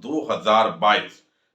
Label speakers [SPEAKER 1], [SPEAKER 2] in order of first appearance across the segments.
[SPEAKER 1] 2022।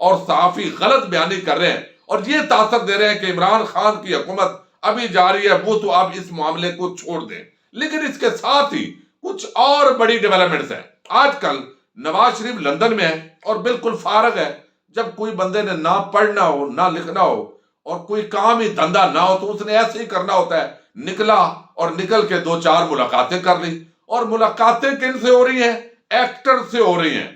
[SPEAKER 1] اور صحافی غلط بیانی کر رہے ہیں اور یہ تاثر دے رہے ہیں کہ عمران خان کی حکومت ابھی جاری ہے، وہ تو آپ اس معاملے کو چھوڑ دیں۔ لیکن اس کے ساتھ ہی کچھ اور بڑی ڈیولپمنٹس ہیں۔ آج کل نواز شریف لندن میں ہے اور بالکل فارغ ہے۔ جب کوئی بندے نے نہ پڑھنا ہو نہ لکھنا ہو اور کوئی کام ہی دھندا نہ ہو تو اس نے ایسے ہی کرنا ہوتا ہے، نکلا اور نکل کے 2-4 ملاقاتیں کر لی۔ اور ملاقاتیں کن سے ہو رہی ہیں؟ ایکٹر سے ہو رہی ہیں،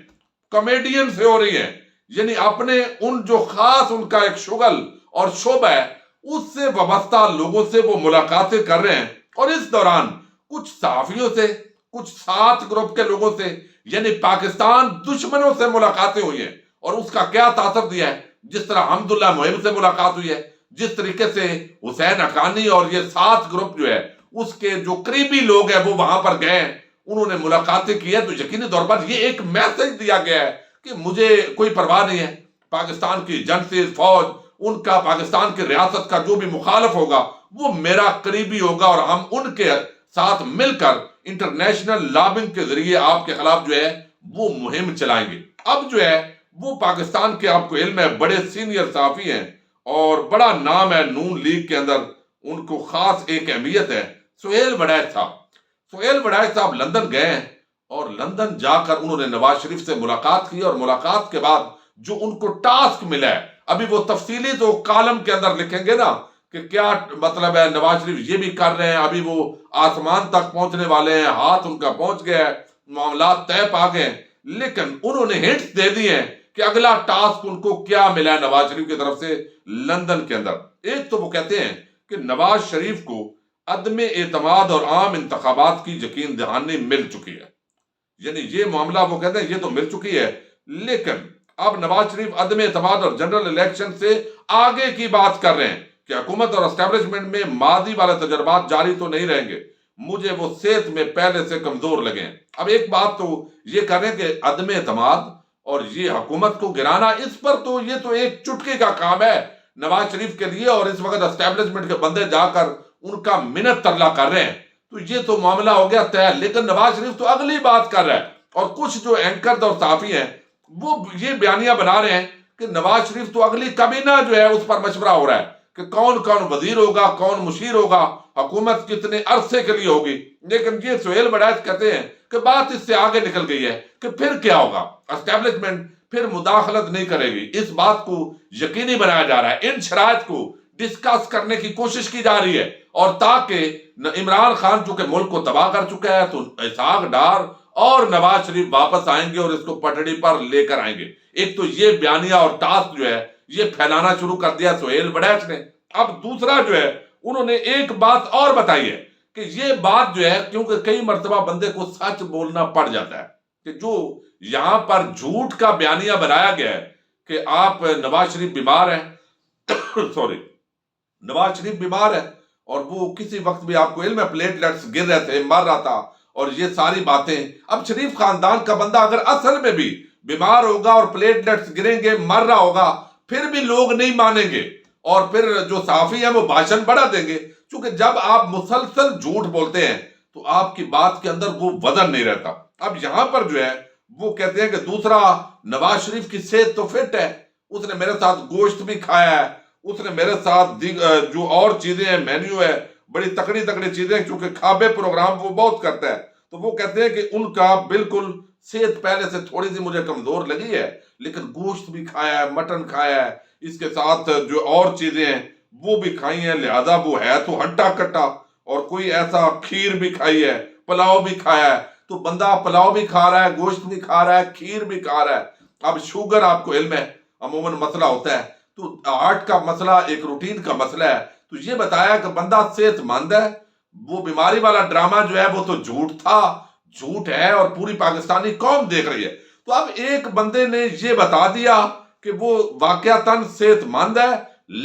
[SPEAKER 1] کامیڈین سے ہو رہی ہیں، یعنی اپنے ان جو خاص ان کا ایک شغل اور شعبہ ہے اس سے وابستہ لوگوں سے وہ ملاقاتیں کر رہے ہیں۔ اور اس دوران کچھ صحافیوں سے، کچھ 7 گروپ کے لوگوں سے، یعنی پاکستان دشمنوں سے ملاقاتیں ہوئی ہیں۔ اور اس کا کیا تاثر دیا ہے؟ جس طرح حمداللہ محب سے ملاقات ہوئی ہے، جس طریقے سے حسین حقانی اور یہ 7 گروپ جو ہے اس کے جو قریبی لوگ ہیں وہ وہاں پر گئے ہیں، انہوں نے ملاقاتیں کی ہے، تو یقینی طور پر یہ ایک میسج دیا گیا ہے کہ مجھے کوئی پرواہ نہیں ہے، پاکستان کی جنسی فوج، ان کا پاکستان کی ریاست کا جو بھی مخالف ہوگا وہ میرا قریبی ہوگا اور ہم ان کے ساتھ مل کر انٹرنیشنل لابنگ کے ذریعے آپ کے خلاف جو ہے وہ مہم چلائیں گے۔ اب جو ہے وہ پاکستان کے، آپ کو علم ہے، بڑے سینئر صحافی ہیں اور بڑا نام ہے نون لیگ کے اندر، ان کو خاص ایک اہمیت ہے، سہیل وڑیچ صاحب۔ سہیل وڑیچ صاحب لندن گئے ہیں اور لندن جا کر انہوں نے نواز شریف سے ملاقات کی اور ملاقات کے بعد جو ان کو ٹاسک ملا ہے، ابھی وہ تفصیلی تو کالم کے اندر لکھیں گے نا کہ کیا مطلب ہے، نواز شریف یہ بھی کر رہے ہیں، ابھی وہ آسمان تک پہنچنے والے ہیں، ہاتھ ان کا پہنچ گیا ہے، معاملات طے پا گئے ہیں، لیکن انہوں نے ہنٹس دے دی ہیں کہ اگلا ٹاسک ان کو کیا ملا ہے نواز شریف کی طرف سے لندن کے اندر۔ ایک تو وہ کہتے ہیں کہ نواز شریف کو عدم اعتماد اور عام انتخابات کی یقین دہانی مل چکی ہے، یعنی یہ معاملہ وہ کہتے ہیں یہ تو مل چکی ہے، لیکن اب نواز شریف عدم اعتماد اور جنرل الیکشن سے آگے کی بات کر رہے ہیں کہ حکومت اور اسٹیبلشمنٹ میں ماضی والے تجربات جاری تو نہیں رہیں گے، مجھے وہ صحت میں پہلے سے کمزور لگے ہیں۔ اب ایک بات تو یہ کر رہے ہیں کہ عدم اعتماد اور یہ حکومت کو گرانا، اس پر تو یہ تو ایک چٹکی کا کام ہے نواز شریف کے لیے، اور اس وقت اسٹیبلشمنٹ کے بندے جا کر ان کا منت ترلا کر رہے ہیں، تو یہ تو معاملہ ہو گیا طے۔ لیکن نواز شریف تو اگلی بات کر رہا ہے، اور کچھ جو اینکر اور صحافی ہیں وہ یہ بیانیہ بنا رہے ہیں کہ نواز شریف تو اگلی کابینہ جو ہے اس پر مشورہ ہو رہا ہے کہ کون کون وزیر ہوگا، کون مشیر ہوگا، حکومت کتنے عرصے کے لیے ہوگی۔ لیکن یہ سہیل وڑیچ کہتے ہیں کہ بات اس سے آگے نکل گئی ہے کہ پھر کیا ہوگا، اسٹیبلشمنٹ پھر مداخلت نہیں کرے گی۔ اس بات کو یقینی بنایا جا رہا ہے، ان شرائط کو ڈسکس کرنے کی کوشش کی جا رہی ہے، اور تاکہ عمران خان چونکہ ملک کو تباہ کر چکا ہے تو اسحاق ڈار اور نواز شریف واپس آئیں گے اور اس کو پٹڑی پر لے کر آئیں گے۔ ایک تو یہ بیانیہ اور ٹاسک جو ہے یہ پھیلانا شروع کر دیا سہیل وڑیچ نے۔ اب دوسرا جو ہے انہوں نے ایک بات اور بتائی ہے کہ یہ بات جو ہے، کیونکہ کئی مرتبہ بندے کو سچ بولنا پڑ جاتا ہے، کہ جو یہاں پر جھوٹ کا بیانیہ بنایا گیا ہے کہ آپ نواز شریف بیمار ہیں سوری نواز شریف بیمار ہے اور وہ کسی وقت بھی آپ کو علم ہے پلیٹلیٹس گر رہے تھے، مر رہا تھا، اور یہ ساری باتیں۔ اب شریف خاندان کا بندہ اگر اصل میں بھی بیمار ہوگا اور پلیٹلیٹس گریں گے، مر رہا ہوگا، پھر بھی لوگ نہیں مانیں گے، اور پھر جو صحافی ہیں وہ بھاشن بڑھا دیں گے، کیونکہ جب آپ مسلسل جھوٹ بولتے ہیں تو آپ کی بات کے اندر وہ وزن نہیں رہتا۔ اب یہاں پر جو ہے وہ کہتے ہیں کہ دوسرا، نواز شریف کی صحت تو فٹ ہے، اس نے میرے ساتھ گوشت بھی کھایا ہے، اس نے میرے ساتھ جو اور چیزیں ہیں، مینیو ہے، بڑی تکڑی تکڑی چیزیں، کیونکہ کھابے پروگرام وہ بہت کرتا ہے، تو وہ کہتے ہیں کہ ان کا بالکل صحت پہلے سے تھوڑی سی مجھے کمزور لگی ہے، لیکن گوشت بھی کھایا ہے، مٹن کھایا ہے، اس کے ساتھ جو اور چیزیں ہیں وہ بھی کھائی ہیں، لہذا وہ ہے تو ہٹا کٹا، اور کوئی ایسا کھیر بھی کھائی ہے، پلاؤ بھی کھایا ہے، تو بندہ پلاؤ بھی کھا رہا ہے، گوشت بھی کھا رہا ہے، کھیر بھی کھا رہا ہے۔ اب شوگر آپ کو علم ہے عموماً مسئلہ ہوتا ہے، تو ہارٹ کا مسئلہ ایک روٹین کا مسئلہ ہے، تو یہ بتایا کہ بندہ صحت مند ہے، وہ بیماری والا ڈرامہ جو ہے وہ تو جھوٹ تھا، جھوٹ ہے، اور پوری پاکستانی قوم دیکھ رہی ہے۔ تو اب ایک بندے نے یہ بتا دیا کہ وہ واقعتاً صحت مند ہے،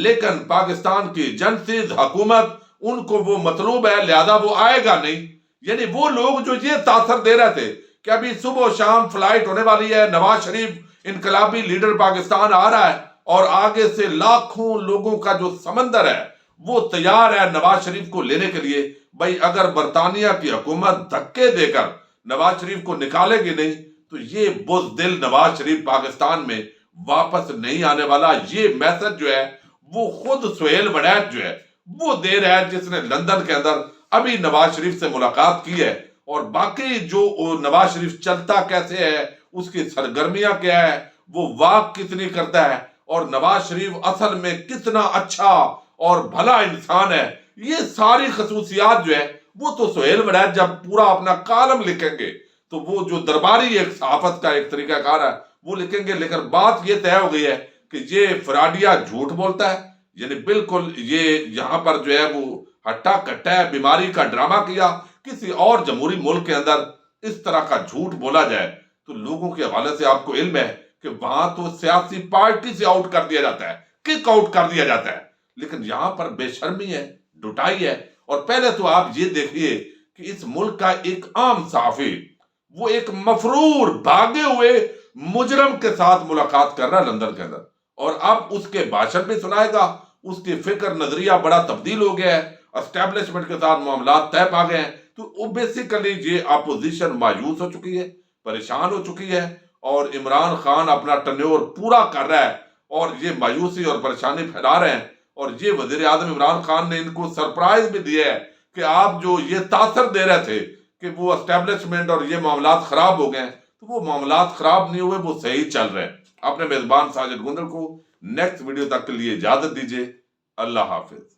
[SPEAKER 1] لیکن پاکستان کی جنسیز حکومت ان کو وہ مطلوب ہے، لہذا وہ آئے گا نہیں۔ یعنی وہ لوگ جو یہ تاثر دے رہے تھے کہ ابھی صبح و شام فلائٹ ہونے والی ہے، نواز شریف انقلابی لیڈر پاکستان آ رہا ہے، اور آگے سے لاکھوں لوگوں کا جو سمندر ہے وہ تیار ہے نواز شریف کو لینے کے لیے۔ بھائی اگر برطانیہ کی حکومت دھکے دے کر نواز شریف کو نکالے گی نہیں تو یہ بزدل نواز شریف پاکستان میں واپس نہیں آنے والا. یہ میسج جو ہے وہ خود سہیل وڑیچ جو ہے وہ دے رہا ہے, جس نے لندن کے اندر ابھی نواز شریف سے ملاقات کی ہے. اور باقی جو نواز شریف چلتا کیسے ہے, اس کی سرگرمیاں کیا ہے, وہ واک کتنی کرتا ہے, اور نواز شریف اصل میں کتنا اچھا اور بھلا انسان ہے, یہ ساری خصوصیات جو ہے وہ تو سہیل وڑیچ جب پورا اپنا کالم لکھیں گے تو وہ جو درباری ایک صحافت کا ایک طریقہ کار ہے وہ لکھیں گے. لیکن بات یہ طے ہو گئی ہے کہ یہ فراڈیا جھوٹ بولتا ہے, یعنی بالکل یہ یہاں پر جو ہے وہ ہٹا کٹا ہے, بیماری کا ڈرامہ کیا. کسی اور جمہوری ملک کے اندر اس طرح کا جھوٹ بولا جائے تو لوگوں کے حوالے سے آپ کو علم ہے کہ وہاں تو سیاسی پارٹی سے آؤٹ کر دیا جاتا ہے, کک آؤٹ کر دیا جاتا ہے. لیکن یہاں پر بے شرمی ہے, ڈٹائی ہے. اور پہلے تو آپ یہ دیکھیے کہ اس ملک کا ایک عام صحافی وہ ایک مفرور بھاگے ہوئے مجرم کے ساتھ ملاقات کر رہا ہے لندن کے اندر, اور اب اس کے بھاشن بھی سنائے گا. اس کی فکر نظریہ بڑا تبدیل ہو گیا ہے, اسٹیبلشمنٹ کے ساتھ معاملات طے پا گئے ہیں. تو بیسیکلی یہ اپوزیشن مایوس ہو چکی ہے, پریشان ہو چکی ہے, اور عمران خان اپنا ٹنیور پورا کر رہا ہے اور یہ مایوسی اور پریشانی پھیلا رہے ہیں. اور یہ وزیر اعظم عمران خان نے ان کو سرپرائز بھی دیا ہے کہ آپ جو یہ تاثر دے رہے تھے کہ وہ اسٹیبلشمنٹ اور یہ معاملات خراب ہو گئے ہیں, تو وہ معاملات خراب نہیں ہوئے, وہ صحیح چل رہے ہیں. اپنے میزبان ساجد گندل کو نیکسٹ ویڈیو تک کے لیے اجازت دیجیے. اللہ حافظ.